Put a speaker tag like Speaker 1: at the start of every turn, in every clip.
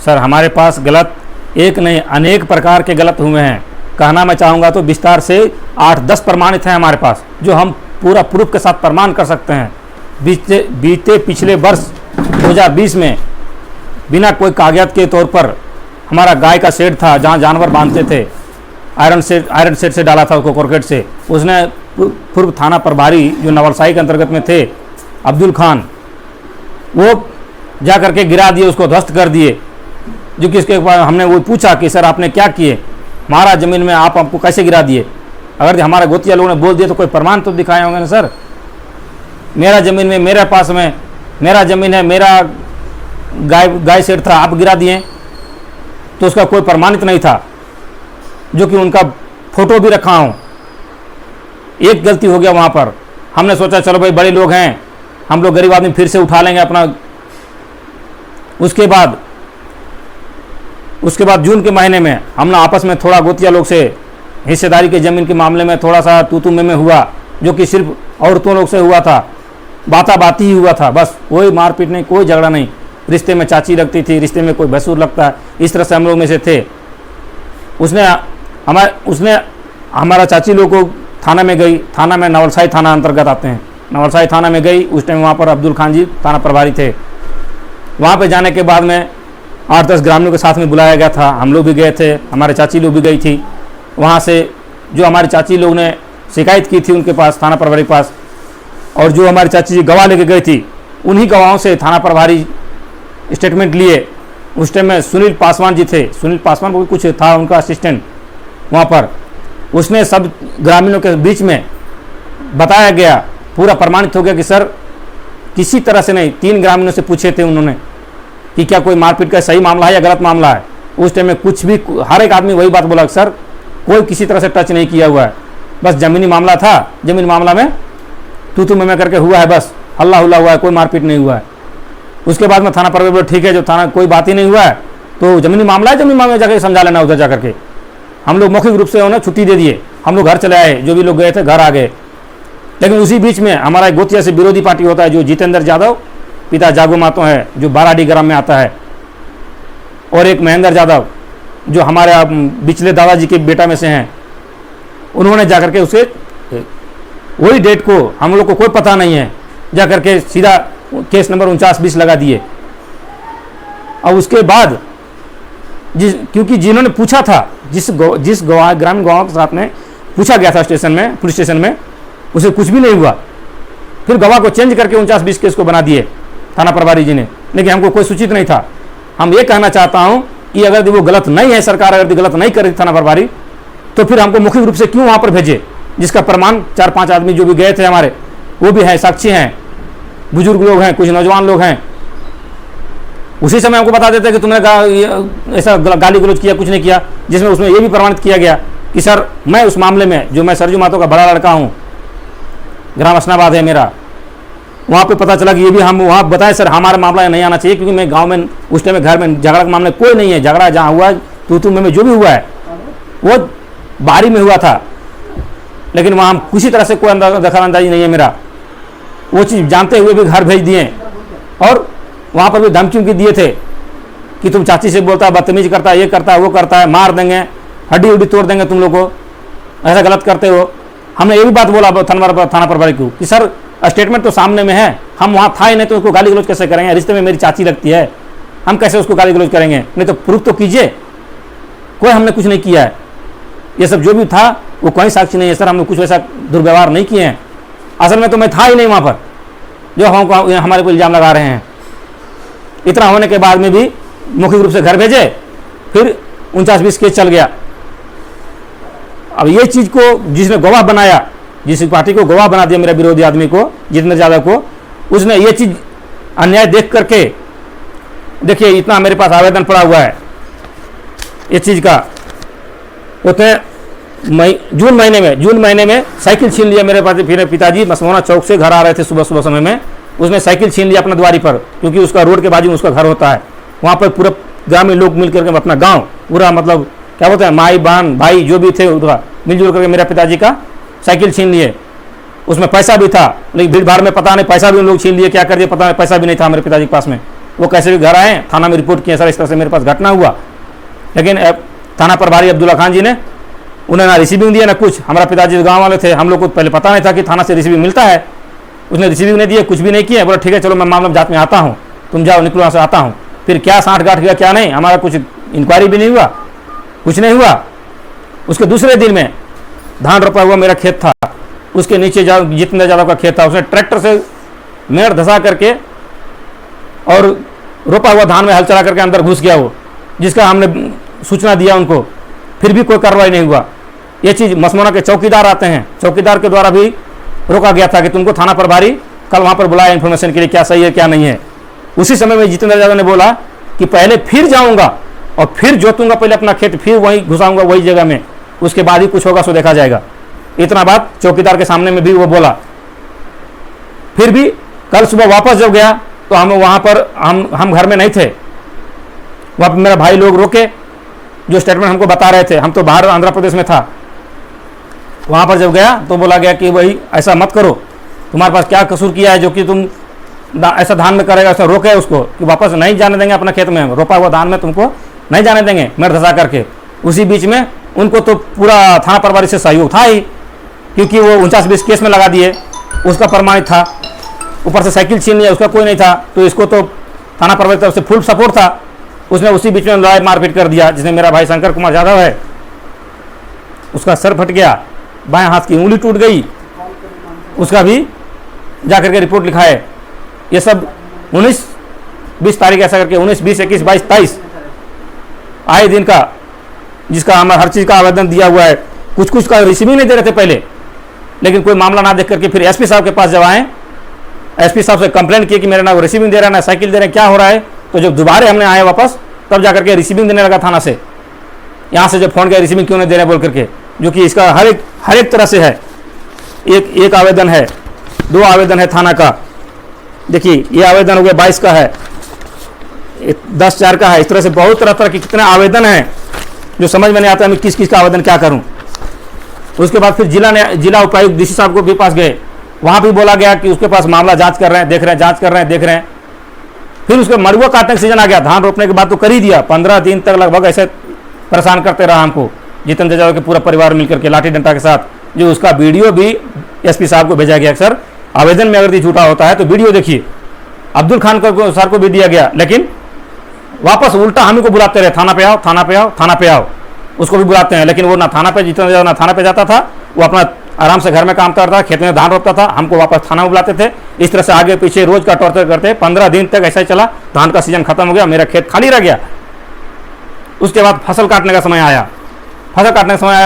Speaker 1: Sir हमारे पास गलत एक नहीं अनेक प्रकार के गलत हुए हैं। कहना मैं चाहूँगा तो विस्तार से 8-10 प्रमाणित हैं हमारे पास, जो हम पूरा प्रूफ के साथ प्रमाण कर सकते हैं। बीते पिछले वर्ष 2020 में बिना कोई कागजात के तौर पर हमारा गाय का शेड था, जहाँ जानवर बांधते थे, आयरन शेड से डाला था उसको कॉर्केट से। उसने पूर्व थाना प्रभारी जो नवलसाही के अंतर्गत में थे अब्दुल खान, वो जा करके गिरा दिए, उसको ध्वस्त कर दिए। जो कि इसके बाद हमने वो पूछा कि सर आपने क्या किए, हमारा ज़मीन में आप हमको कैसे गिरा दिए? अगर हमारे गोतिया लोगों ने बोल दिए तो कोई प्रमाण तो दिखाए होंगे ना सर। मेरा ज़मीन में, मेरे पास में मेरा ज़मीन है, मेरा गाय शेड था, आप गिरा दिए, तो उसका कोई प्रमाणित नहीं था, जो कि उनका फोटो भी रखा हूँ। एक गलती हो गया वहाँ पर। हमने सोचा चलो भाई बड़े लोग हैं, हम लोग गरीब आदमी फिर से उठा लेंगे अपना। उसके बाद जून के महीने में हमने आपस में थोड़ा गोतिया लोग से हिस्सेदारी के ज़मीन के मामले में थोड़ा सा तू में हुआ, जो कि सिर्फ औरतों लोग से हुआ था, बाती ही हुआ था बस। कोई मारपीट नहीं, कोई झगड़ा नहीं। रिश्ते में चाची लगती थी, रिश्ते में कोई भसुर लगता है, इस तरह से हम लोग में से थे। उसने हमारा चाची लोग को थाना में गई, थाना में नवलसाही थाना अंतर्गत आते हैं, नवलसाही थाना में गई। उस टाइम वहाँ पर अब्दुल खान जी थाना प्रभारी थे। वहाँ पे जाने के बाद में 8-10 ग्रामीणों के साथ में बुलाया गया था, हम लोग भी गए थे, हमारे चाची लोग भी गई थी। वहाँ से जो हमारी चाची लोग ने शिकायत की थी उनके पास, थाना प्रभारी के पास, और जो हमारी चाची जी गवाह लेके गई थी, उन्हीं गवाहों से थाना प्रभारी स्टेटमेंट लिए। उस टाइम में सुनील पासवान जी थे, सुनील पासवान को भी कुछ था उनका असिस्टेंट वहाँ पर। उसने सब ग्रामीणों के बीच में बताया गया, पूरा प्रमाणित हो गया कि सर किसी तरह से नहीं। 3 ग्रामीणों से पूछे थे उन्होंने कि क्या कोई मारपीट का सही मामला है या गलत मामला है। उस टाइम में कुछ भी, हर एक आदमी वही बात बोला, सर कोई किसी तरह से टच नहीं किया हुआ है, बस ज़मीनी मामला था, ज़मीन मामला में तू मैं करके हुआ है, बस हल्ला हुआ है, कोई मारपीट नहीं हुआ है। उसके बाद में थाना प्रभारी बोले ठीक है, जो थाना कोई बात ही नहीं हुआ है तो ज़मीनी मामला है, ज़मीनी मामले में जाकर समझा लेना उधर जाकर के। हम लोग मौखिक रूप से उन्हें छुट्टी दे दिए, हम लोग घर चले आए, जो भी लोग गए थे घर आ गए। लेकिन उसी बीच में हमारा एक गोतिया से विरोधी पार्टी होता है, जो जितेंद्र यादव पिता जागो मातो है, जो बाराडी ग्राम में आता है, और एक महेंद्र यादव जो हमारे बिचले दादाजी के बेटा में से हैं, उन्होंने जाकर के उसे वही डेट को, हम लोग को कोई पता नहीं है, जाकर के सीधा केस नंबर 49-20 लगा दिए। और उसके बाद क्योंकि जिन्होंने पूछा था, जिस ग्रामीण गवाह के साथ में पूछा गया था स्टेशन में, पुलिस स्टेशन में, उसे कुछ भी नहीं हुआ। फिर गवाह को चेंज करके 49-20 केस को बना दिए थाना प्रभारी जी ने, लेकिन हमको कोई सूचित नहीं था। हम ये कहना चाहता हूँ कि अगर वो गलत नहीं है, सरकार अगर गलत नहीं कर रही थाना प्रभारी, तो फिर हमको मौखिक रूप से क्यों वहाँ पर भेजे, जिसका प्रमाण 4-5 आदमी जो भी गए थे हमारे, वो भी हैं, साक्षी हैं, बुजुर्ग लोग हैं, कुछ नौजवान लोग हैं। उसी समय हमको बता देते कि तुमने ऐसा गाली गलौज किया, कुछ नहीं किया, जिसमें उसमें ये भी प्रमाणित किया गया कि सर मैं उस मामले में, जो मैं सरजू मातो का बड़ा लड़का हूँ, ग्राम असनाबाद है मेरा, वहाँ पे पता चला कि ये भी हम वहाँ बताएं सर हमारा मामला नहीं आना चाहिए, क्योंकि मैं गांव में उस टाइम में घर में झगड़ा का मामला कोई नहीं है। झगड़ा जहाँ हुआ तू में जो भी हुआ है वो बारी में हुआ था, लेकिन वहाँ किसी तरह से कोई दखलंदाजी नहीं है मेरा। वो चीज़ जानते हुए भी घर भेज दिए, और वहाँ पर भी धमकी दिए थे कि तुम चाची से बोलता है, बदतमीजी करता है, ये करता है, वो करता है, मार देंगे, हड्डी उड्डी तोड़ देंगे तुम लोग को, ऐसा गलत करते हो। हमने ये भी बात बोला थाना प्रभारी को कि सर स्टेटमेंट तो सामने में है, हम वहाँ था ही नहीं तो उसको गाली गलौज कैसे करेंगे, रिश्ते में मेरी चाची लगती है, हम कैसे उसको गाली गलौज करेंगे, नहीं तो प्रूफ तो कीजिए। कोई हमने कुछ नहीं किया है, ये सब जो भी था वो कोई साक्षी नहीं है सर, हमने कुछ वैसा दुर्व्यवहार नहीं किए हैं। असल में तो मैं था ही नहीं वहाँ पर, जो हमको हमारे को इल्ज़ाम लगा रहे हैं। इतना होने के बाद में भी मौखिक रूप से घर भेजे, फिर 49-20 केस चल गया। अब ये चीज़ को जिसने गवाह बनाया, जिस पार्टी को गवाह बना दिया, मेरा विरोधी आदमी को, जितेंद्र यादव को, उसने ये चीज़ अन्याय देख करके, देखिए इतना मेरे पास आवेदन पड़ा हुआ है ये चीज़ का। उसने जून महीने में साइकिल छीन लिया मेरे पास। फिर पिताजी मसमौना चौक से घर आ रहे थे सुबह समय में, उसने साइकिल छीन लिया अपना द्वारी पर, क्योंकि उसका रोड के बाजू में उसका घर होता है। वहाँ पर पूरा ग्रामीण लोग मिल करके अपना गाँव पूरा, मतलब क्या बोलते हैं, माई बहन भाई जो भी थे मिलजुल करके मेरा पिताजी का साइकिल छीन लिए। उसमें पैसा भी था, लेकिन भीड़ भाड़ में पता नहीं पैसा भी उन लोग छीन लिए, क्या कर दिए पता नहीं, पैसा भी नहीं था मेरे पिताजी के पास में। वो कैसे भी घर आए, थाना में रिपोर्ट किए, सर इस तरह से मेरे पास घटना हुआ। लेकिन थाना प्रभारी अब्दुल्ला खान जी ने उन्हें ना रिसीविंग दिया ना कुछ। हमारा पिताजी गाँव वाले थे, हम लोग को पहले पता नहीं था कि थाना से रिसीविंग मिलता है। उसने रिसीविंग नहीं दिया, कुछ भी नहीं किया। बोला ठीक है चलो मैं मामला जांच में आता हूँ, तुम जाओ निकलो वहाँ से, आता हूँ। फिर क्या साठ गांठ गया क्या नहीं, हमारा कुछ इंक्वायरी भी नहीं हुआ, कुछ नहीं हुआ। उसके दूसरे दिन में धान रोपा हुआ मेरा खेत था, उसके नीचे जितेंद्र यादव का खेत था, उसने ट्रैक्टर से मेड़ धसा करके और रोपा हुआ धान में हल चला करके अंदर घुस गया वो, जिसका हमने सूचना दिया उनको, फिर भी कोई कार्रवाई नहीं हुआ। ये चीज़ मसमोना के चौकीदार आते हैं, चौकीदार के द्वारा भी रोका गया था कि तुमको थाना प्रभारी कल वहाँ पर बुलाया इन्फॉर्मेशन के लिए, क्या सही है क्या नहीं है। उसी समय में जितेंद्र यादव ने बोला कि पहले फिर जाऊँगा और फिर जोतूंगा पहले अपना खेत, फिर वहीं घुसाऊंगा वही जगह में, उसके बाद ही कुछ होगा सो देखा जाएगा। इतना बात चौकीदार के सामने में भी वो बोला। फिर भी कल सुबह वापस जब गया तो हम वहाँ पर हम घर में नहीं थे, वहाँ पर मेरा भाई लोग रोके, जो स्टेटमेंट हमको बता रहे थे। हम तो बाहर आंध्र प्रदेश में था। वहाँ पर जब गया तो बोला गया कि भाई ऐसा मत करो, तुम्हारे पास क्या कसूर किया है जो कि तुम ऐसा धान में करेगा। ऐसा रोके उसको कि वापस नहीं जाने देंगे अपना खेत में, रोपा हुआ धान में तुमको नहीं जाने देंगे, मेड़ धसा करके। उसी बीच में उनको तो पूरा थाना प्रभारी से सहयोग था ही, क्योंकि वो 49-20 केस में लगा दिए, उसका प्रमाणित था। ऊपर से साइकिल छीन लिया, उसका कोई नहीं था, तो इसको तो थाना प्रभारी की तरफ से फुल सपोर्ट था। उसने उसी बीच में लड़ाई मारपीट कर दिया, जिसमें मेरा भाई शंकर कुमार यादव है, उसका सर फट गया, बाएं हाथ की उंगली टूट गई, उसका भी जाकर के रिपोर्ट लिखा है। ये सब 19-20 तारीख ऐसा करके 19, 20, 21, 22, 23 आए दिन का, जिसका हमारा हर चीज़ का आवेदन दिया हुआ है। कुछ कुछ का रिसीविंग नहीं दे रहे थे पहले, लेकिन कोई मामला ना देख करके फिर एसपी साहब के पास जब आए, एसपी साहब से कंप्लेंट किए कि मेरा ना रिसीविंग दे रहा है ना साइकिल दे रहे हैं, क्या हो रहा है। तो जब दोबारा हमने आए वापस, तब जाकर के रिसीविंग देने लगा थाना से। यहाँ से जब फोन किया रिसीविंग क्यों नहीं दे रहे बोल करके, जो कि इसका हर एक तरह से है। एक आवेदन है, 2 आवेदन है थाना का। देखिए ये आवेदन हो गया 22 का है, 10/4 का है। इस तरह से बहुत तरह के कितने आवेदन हैं जो समझ में नहीं आता मैं किस किस का आवेदन क्या करूं। उसके बाद फिर जिला उपायुक्त डीसी साहब को भी पास गए, वहां भी बोला गया कि उसके पास मामला जांच कर रहे हैं, देख रहे हैं, जांच कर रहे हैं, देख रहे हैं। फिर उसके मड़ुआ काटने का सीजन आ गया, धान रोपने के बाद तो कर ही दिया। 15 दिन तक लगभग ऐसे परेशान करते रहा हमको, जितेंद्र यादव के पूरा परिवार मिलकर के लाठी डंडा के साथ, जो उसका वीडियो भी एसपी साहब को भेजा गया। सर आवेदन में अगर ये झूठा होता है तो वीडियो देखिए। अब्दुल खान को सर को भी दिया गया, लेकिन वापस उल्टा हम ही को बुलाते रहे, थाना पे आओ, थाना पे आओ, थाना पे आओ। उसको भी बुलाते हैं, लेकिन वो ना थाना पे, जितेंद्र यादव ना थाना पे जाता था, वो अपना आराम से घर में काम करता था, खेत में धान रोपता था, हमको वापस थाना में बुलाते थे। इस तरह से आगे पीछे रोज का टॉर्चर करते 15 दिन तक ऐसा ही चला। धान का सीजन खत्म हो गया, मेरा खेत खाली रह गया। उसके बाद फसल काटने का समय आया,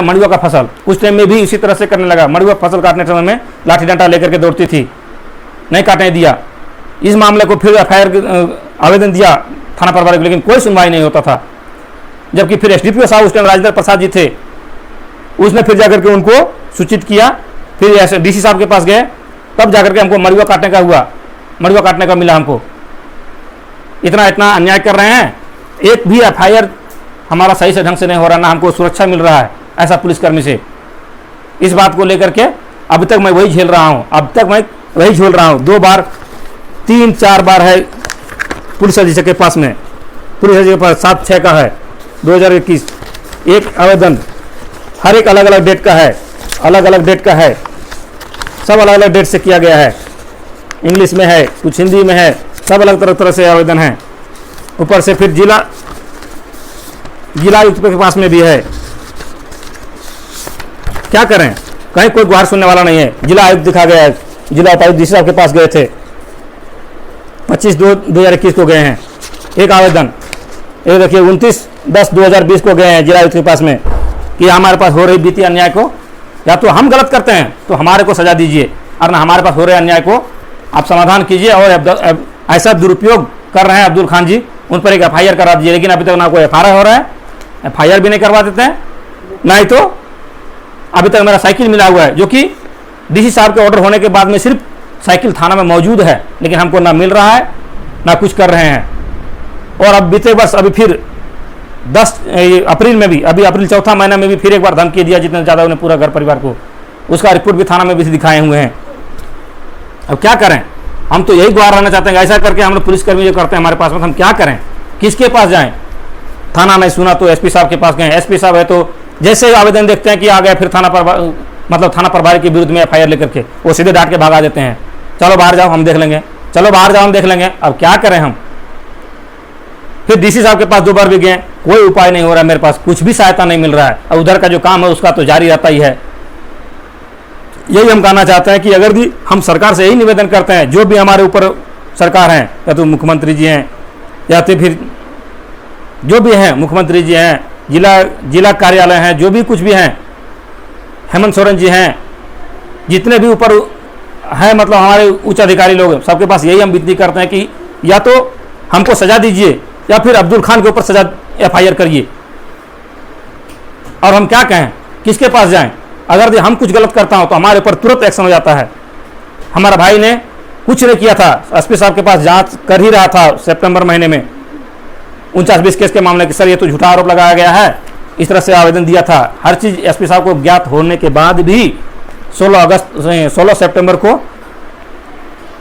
Speaker 1: मड़ुआ का फसल। उस टाइम में भी इसी तरह से करने लगा। मड़ुआ फसल काटने के समय में लाठी डंडा लेकर के दौड़ती थी, नहीं काटने दिया। इस मामले को फिर एफआईआर आवेदन दिया थाना प्रभारी को, लेकिन कोई सुनवाई नहीं होता था। जबकि फिर एसडीपीओ साहब उस टाइम राजेंद्र प्रसाद जी थे, उसने फिर जाकर के उनको सूचित किया। फिर ऐसे डीसी साहब के पास गए, तब जाकर के हमको मड़ुआ काटने का हुआ, मड़ुआ काटने का मिला हमको। इतना अन्याय कर रहे हैं, एक भी एफआईआर हमारा सही से ढंग से नहीं हो रहा, ना हमको सुरक्षा मिल रहा है ऐसा पुलिसकर्मी से। इस बात को लेकर के अब तक मैं वही झेल रहा हूँ, 2 बार 3-4 बार है पुलिस अधीक्षक के पास में, पुलिस अधीक्षक के पास 7/6 का है 2021। एक आवेदन हर एक अलग अलग डेट का है, सब अलग अलग डेट से किया गया है। इंग्लिश में है, कुछ हिंदी में है, सब अलग तरह से आवेदन है। ऊपर से फिर जिला आयुक्त के पास में भी है। क्या करें, कहीं कोई गुहार सुनने वाला नहीं है। जिला आयुक्त दिखा गया है, जिला उपायुक्त डीसी साहब के पास गए थे, 25/2/2021 को गए हैं एक आवेदन। ये देखिए 29/10/2020 को गए हैं जिला आयुक्त के पास में कि हमारे पास हो रही बीती अन्याय को, या तो हम गलत करते हैं तो हमारे को सजा दीजिए, और ना हमारे पास हो रहे अन्याय को आप समाधान कीजिए। और ऐसा दुरुपयोग कर रहे हैं अब्दुल खान जी, उन पर एक एफआईआर करा दीजिए। लेकिन अभी तक ना कोई एफआईआर हो रहा है, एफआईआर भी नहीं करवा देते हैं, ना ही तो अभी तक मेरा साइकिल मिला हुआ है, जो कि डीसी साहब के ऑर्डर होने के बाद में सिर्फ साइकिल थाना में मौजूद है, लेकिन हमको ना मिल रहा है ना कुछ कर रहे हैं। और अब बीते वर्ष अभी फिर 10 अप्रैल में भी, अभी अप्रैल चौथा महीना में भी फिर एक बार धमकी दिया जितने ज़्यादा उन्हें पूरा घर परिवार को, उसका रिपोर्ट भी थाना में भी दिखाए हुए हैं। अब क्या करें, हम तो यही गुहार रहना चाहते हैं, ऐसा करके हम लोग पुलिसकर्मी जो करते हैं हमारे पास में, हम क्या करें, किसके पास जाएं? थाना नहीं सुना तो एसपी साहब के पास गए, एसपी साहब है तो जैसे आवेदन देखते हैं कि आ गया, फिर थाना प्रभारी के विरुद्ध में एफआईआर लेकर के वो सीधे डांट के भगा देते हैं, चलो बाहर जाओ हम देख लेंगे, चलो बाहर जाओ हम देख लेंगे। अब क्या करें हम? फिर डीसी साहब के पास 2 बार भी गए, कोई उपाय नहीं हो रहा है, मेरे पास कुछ भी सहायता नहीं मिल रहा है। और उधर का जो काम है उसका तो जारी रहता ही है। यही हम कहना चाहते हैं कि अगर भी हम सरकार से यही निवेदन करते हैं, जो भी हमारे ऊपर सरकार हैं, या तो मुख्यमंत्री जी हैं या तो फिर जो भी हैं, मुख्यमंत्री जी हैं, जिला कार्यालय हैं, जो भी कुछ भी हैं, हेमंत सोरेन जी हैं, जितने भी ऊपर हैं मतलब हमारे उच्च अधिकारी लोग, सबके पास यही हम विनती करते हैं कि या तो हमको सजा दीजिए या फिर अब्दुल खान के ऊपर सजा एफआईआर करिए। और हम क्या कहें, किसके पास जाएं? अगर हम कुछ गलत करता हूं तो हमारे ऊपर तुरंत एक्शन हो जाता है। हमारा भाई ने कुछ नहीं किया था, एसपी साहब के पास जांच कर ही रहा था सितंबर महीने में 49-20 केस के मामले के, सर ये तो झूठा आरोप लगाया गया है, इस तरह से आवेदन दिया था। हर चीज़ एसपी साहब को ज्ञात होने के बाद भी 16 सितंबर को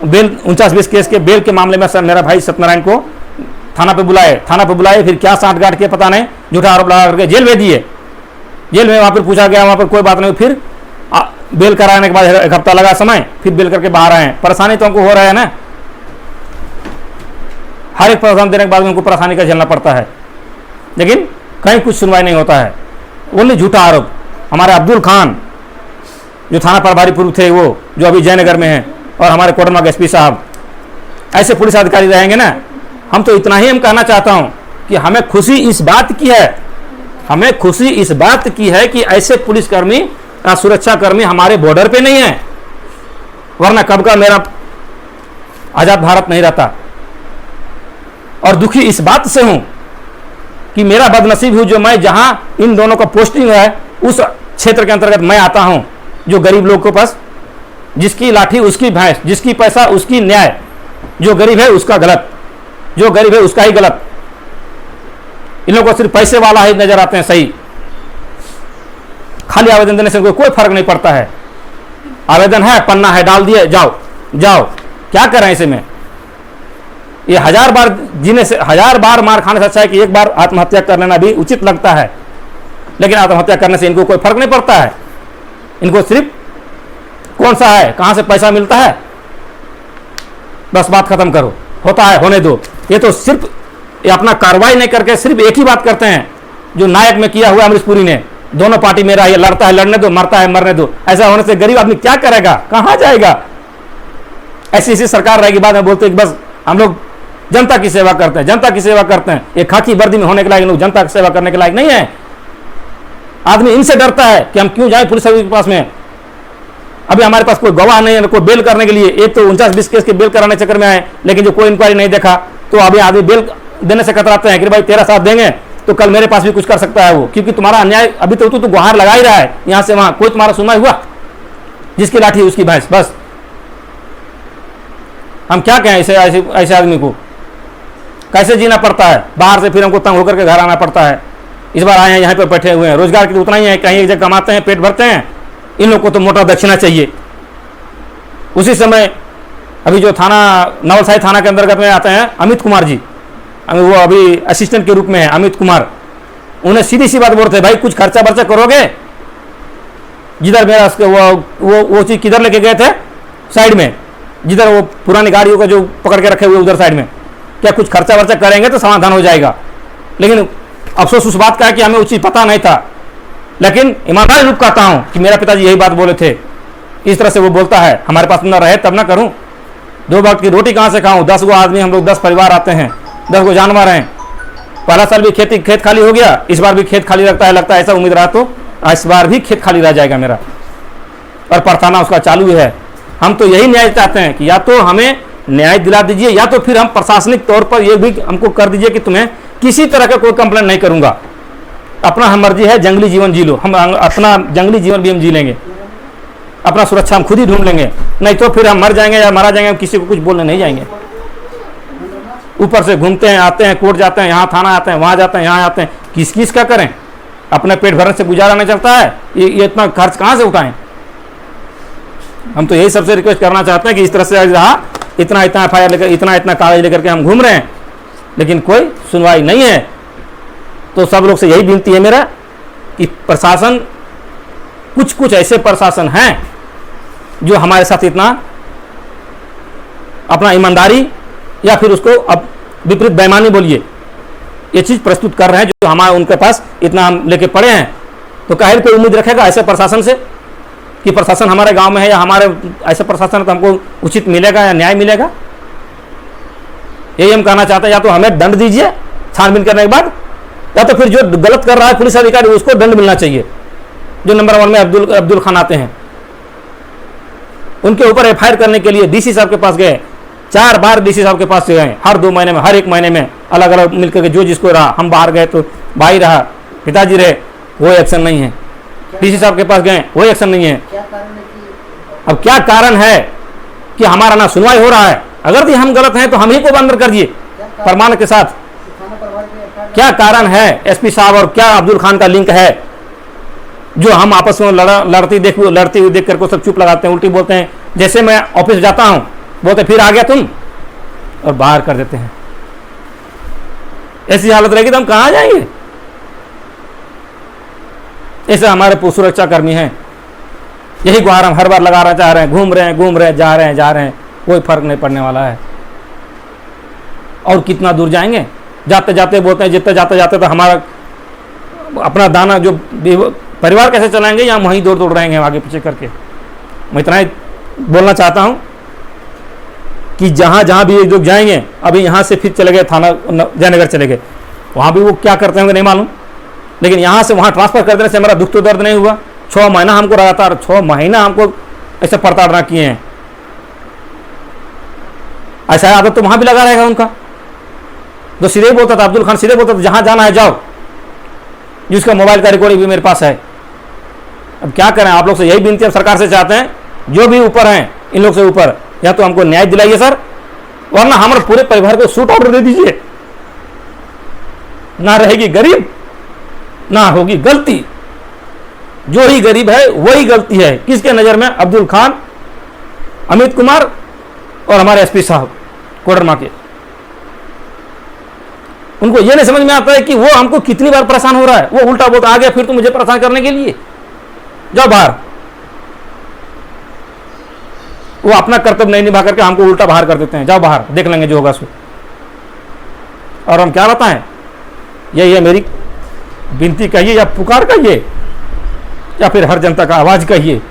Speaker 1: बेल 49-20 केस के बेल के मामले में सर मेरा भाई सत्यनारायण को थाना पे बुलाए, फिर क्या साठ गांठ के पता नहीं, झूठा आरोप लगा करके जेल भेज दिए। जेल में वहाँ पर पूछा गया, वहाँ पर कोई बात नहीं, फिर बेल कराने के बाद 1 हफ्ता लगा समय, फिर बेल करके बाहर आए। परेशानी तो हमको हो रहा है ना, हर एक परेशानी देने के बाद उनको परेशानी का झेलना पड़ता है, लेकिन कहीं कुछ सुनवाई नहीं होता है। ओनली झूठा आरोप। हमारे अब्दुल खान जो थाना प्रभारी पूर्व थे, वो जो अभी जयनगर में हैं, और हमारे कोडरमा के एसपी साहब, ऐसे पुलिस अधिकारी रहेंगे ना। हम तो इतना ही हम कहना चाहता हूं कि हमें खुशी इस बात की है कि ऐसे पुलिसकर्मी का सुरक्षाकर्मी हमारे बॉर्डर पे नहीं है, वरना कब का मेरा आजाद भारत नहीं रहता। और दुखी इस बात से हूं कि मेरा बदनसीब हूं जो मैं जहां इन दोनों का पोस्टिंग है उस क्षेत्र के अंतर्गत मैं आता हूं, जो गरीब लोग के पास जिसकी लाठी उसकी भैंस, जिसकी पैसा उसकी न्याय, जो गरीब है उसका गलत, जो गरीब है उसका ही गलत। इन लोगों को सिर्फ पैसे वाला ही नजर आते हैं सही, खाली आवेदन देने से कोई फर्क नहीं पड़ता है। आवेदन है, पन्ना है, डाल दिए, जाओ। क्या करें ऐसे में? ये 1000 बार जीने से, 1000 बार मार खाने से अच्छा है कि एक बार आत्महत्या कर लेना भी उचित लगता है, लेकिन आत्महत्या करने से इनको कोई फर्क नहीं पड़ता है। इनको सिर्फ कौन सा है, कहां से पैसा मिलता है, बस बात खत्म करो, होता है होने दो। ये तो सिर्फ ये अपना कार्रवाई नहीं करके सिर्फ एक ही बात करते हैं जो नायक में किया हुआ अमरीश पुरी ने, दोनों पार्टी मेरा, ये लड़ता है लड़ने दो, मरता है मरने दो। ऐसा होने से गरीब आदमी क्या करेगा, कहां जाएगा? ऐसी सरकार रहेगी, बाद में बोलते हैं कि बस हम लोग जनता की सेवा करते हैं, ये खाकी वर्दी में होने के लायक लोग जनता की सेवा करने के लायक नहीं है। आदमी इनसे डरता है कि हम क्यों जाए पुलिस के पास में। अभी हमारे पास कोई गवाह नहीं है, कोई बेल करने के लिए। एक तो 49-20 केस के बेल कराने चक्कर में आए, लेकिन जो कोई इंक्वायरी नहीं देखा, तो अभी आदमी बेल देने से कतराते हैं कि भाई तेरा साथ देंगे तो कल मेरे पास भी कुछ कर सकता है वो, क्योंकि तुम्हारा अन्याय अभी तो तू गुहार लगा ही रहा है यहां से वहां, कोई तुम्हारा सुनवाई हुआ? जिसकी लाठी उसकी भैंस, बस। हम क्या कहें ऐसे आदमी को? कैसे जीना पड़ता है? बाहर से फिर हमको तंग होकर के घर आना पड़ता है। इस बार आए हैं, यहाँ पे बैठे हुए हैं, रोजगार की तो उतना ही है, कहीं एक जगह कमाते हैं, पेट भरते हैं। इन लोग को तो मोटा दक्षिणा चाहिए। उसी समय अभी जो थाना नवलसाई थाना के अंतर्गत में आते हैं अमित कुमार जी, वो अभी असिस्टेंट के रूप में है, अमित कुमार, उन्हें सीधी सी बात बोलते हैं, भाई कुछ खर्चा वर्चा करोगे? जिधर मेरा वो चीज किधर लेके गए थे, साइड में, जिधर वो पुरानी गाड़ियों का जो पकड़ के रखे हुए उधर साइड में, क्या कुछ खर्चा वर्चा करेंगे तो समाधान हो जाएगा। लेकिन अफसोस उस बात का है कि हमें उचित पता नहीं था, लेकिन ईमानदारी रूप कहता हूं कि मेरा पिताजी यही बात बोले थे। इस तरह से वो बोलता है, हमारे पास न रहे तब ना करूं, 2 वक्त की रोटी कहां से खाऊं? 10 गो आदमी हम लोग, 10 परिवार आते हैं, 10 गो जानवर हैं। पहला साल भी खेत खाली हो गया, इस बार भी खेत खाली लगता है ऐसा उम्मीद रहा, तो इस बार भी खेत खाली रह जाएगा मेरा, और परताना उसका चालू है। हम तो यही न्याय चाहते हैं कि या तो हमें न्याय दिला दीजिए, या तो फिर हम प्रशासनिक तौर पर यह भी हमको कर दीजिए कि तुम्हें किसी तरह का कोई कंप्लेंट नहीं करूंगा, अपना हम मर्जी है, जंगली जीवन जी लो, हम अपना जंगली जीवन भी हम जी लेंगे, अपना सुरक्षा हम खुद ही ढूंढ लेंगे, नहीं तो फिर हम मर जाएंगे या मारा जाएंगे, हम किसी को कुछ बोलने नहीं जाएंगे। ऊपर से घूमते हैं, आते हैं, कोर्ट जाते हैं, यहाँ थाना आते हैं, वहाँ जाते हैं, यहाँ आते हैं, किस का करें? अपने पेट भरने से गुजारा नहीं चलता है, ये इतना खर्च कहाँ से उठाएं? हम तो यही सबसे रिक्वेस्ट करना चाहते हैं कि इस तरह से रहा इतना इतना FIR लेकर, इतना इतना कागज लेकर के हम घूम रहे हैं, लेकिन कोई सुनवाई नहीं है। तो सब लोग से यही विनती है मेरा कि प्रशासन, कुछ कुछ ऐसे प्रशासन हैं जो हमारे साथ इतना अपना ईमानदारी या फिर उसको अब विपरीत बेईमानी बोलिए, ये चीज़ प्रस्तुत कर रहे हैं, जो हमारे उनके पास इतना हम लेके पड़े हैं। तो काहे कोई उम्मीद रखेगा ऐसे प्रशासन से कि प्रशासन हमारे गांव में है या हमारे ऐसे प्रशासन तो हमको उचित मिलेगा या न्याय मिलेगा? यही हम कहना चाहते हैं, या तो हमें दंड दीजिए छानबीन करने के बाद, या तो फिर जो गलत कर रहा है पुलिस अधिकारी उसको दंड मिलना चाहिए। जो नंबर 1 में अब्दुल खान आते हैं, उनके ऊपर FIR करने के लिए DC साहब के पास गए, 4 बार DC साहब के पास गए, हर 2 महीने में, हर 1 महीने में अलग अलग मिलकर के जो जिसको रहा, हम बाहर गए तो भाई रहा, पिताजी रहे, वो एक्शन नहीं है। DC साहब के पास गए, वो एक्शन नहीं है। अब क्या कारण है कि हमारा ना सुनवाई हो रहा है? अगर हम गलत हैं तो हम ही को अंदर कर दिए प्रमाण के साथ। क्या कारण है SP साहब और क्या अब्दुल खान का लिंक है जो हम आपस में लड़ती हुई देख करके सब चुप लगाते हैं, उल्टी बोलते हैं। जैसे मैं ऑफिस जाता हूं बोलते फिर आ गया तुम, और बाहर कर देते हैं। ऐसी हालत रहेगी तो हम कहां जाएंगे? ऐसे हमारे सुरक्षा कर्मी हैं, यही गुहार हम हर बार लगा रहे चाह रहे हैं, घूम रहे हैं, जा रहे हैं, कोई फर्क नहीं पड़ने वाला है। और कितना दूर जाएंगे? जाते जाते बोलते हैं जितने जाते जाते तो हमारा अपना दाना जो परिवार कैसे चलाएंगे, या हम वहीं दौड़ रहेंगे आगे पीछे करके। मैं इतना ही बोलना चाहता हूं कि जहां जहां भी लोग जाएंगे, अभी यहां से फिर चले गए थाना जयनगर चले गए, वहां भी वो क्या करते होंगे नहीं मालूम, लेकिन यहां से वहां ट्रांसफर कर देने से हमारा दुख तो दर्द नहीं हुआ। 6 महीना हमको लगातार 6 महीना हमको ऐसे प्रताड़ना किए हैं। ऐसा आदत तो वहां भी लगा रहेगा उनका। तो सीधे बोलता था अब्दुल खान, सीधे बोलता था जहां जाना है जाओ, जिसका मोबाइल का रिकॉर्डिंग भी मेरे पास है। अब क्या करें? आप लोग से यही विनती है, सरकार से चाहते हैं जो भी ऊपर हैं इन लोग से ऊपर, या तो हमको न्याय दिलाइए सर, वरना हमारे पूरे परिवार को सूट ऑर्डर दे दीजिए। ना रहेगी गरीब, ना होगी गलती। जो ही गरीब है वही गलती है। किसके नजर में? अब्दुल खान, अमित कुमार और हमारे SP साहब कोडरमा के। उनको यह नहीं समझ में आता है कि वो हमको कितनी बार परेशान हो रहा है। वो उल्टा बोलता आ गया फिर तो मुझे परेशान करने के लिए, जाओ बाहर। वो अपना कर्तव्य नहीं निभा करके हमको उल्टा बाहर कर देते हैं, जाओ बाहर, देख लेंगे जो होगा सो। और हम क्या बताएं? यही है मेरी विनती कहिए या पुकार कहिए या फिर हर जनता का आवाज कहिए।